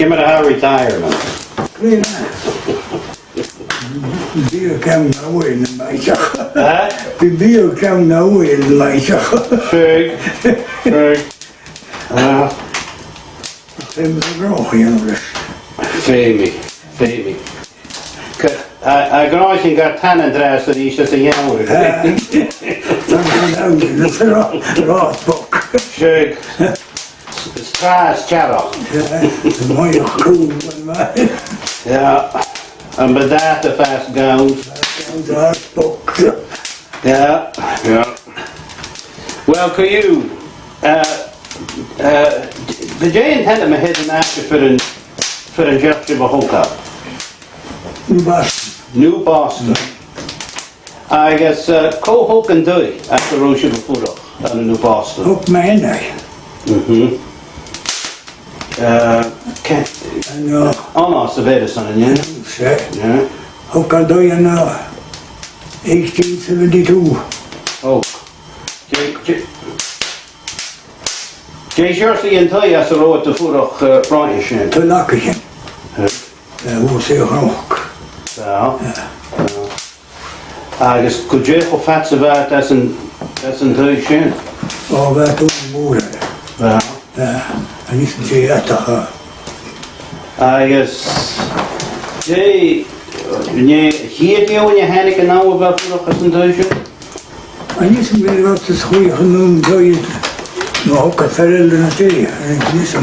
Give it a retirement. Clean Beer cam nou in de meisje. Hè? De bier cam nou in de meisje. Schön. Schön. Ja. Dat hebben ze nog, jongens. Femi. Femi. A gráisin gur tanan dras a ís a jaamur. Dat is nou, dat is een raadbok. Schön. Straas tjarrach. Ja, een mooie groen van mij. Ja. Een bedate vast gauws. Dat is een raadbok. Ja. Ja. Well, could you, the Jane had me hidden after for een jobje bij Hoka. Nu was New Boston. I guess, co-hook and doy after Roosje before aan New Boston. ook mijn nee. En ja, Anna Severeson, ja? zeg. Ja. Ook al doe je nou 1872. Oh. Jay Jersey en doy as a road to vorig Brian. Te lakken. Hoe ze ook. Ja. I guess, could you go fats about that's in doy shin? Oh, wij toen moeder. Ja. Ja, en niet zo jettig. I guess, Jay, hier die on je Hanneke nou about vorig as in doy shin? En niet zo meer wat is goed genoemd, doe je het. Maar ook het verder natuurlijk. En ik niet zo.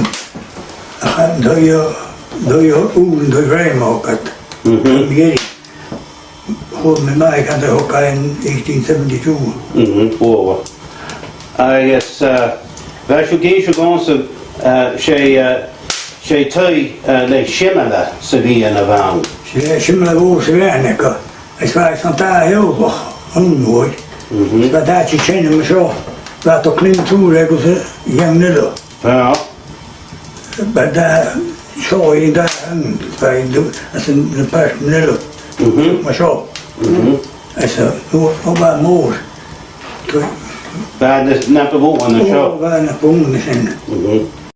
Doe je oen, doe je rijm ook het. Goed, met mij gaat er ook in 1872. Over. I guess, waar je geeft gewoon zo, she tui le shimmela se vi en avang. Ze me ze weinig. Het was van daar heel veel onmooi. Het was dat je kennen me zo. Laat ook niet toe, regels jong nullen. Ja. Maar daar, zo in daar, bij dat is een paar nullen. Maar zo. En ze, hoe was mooi. Waar de nappe woon aan de show. Waar naar boven zijn.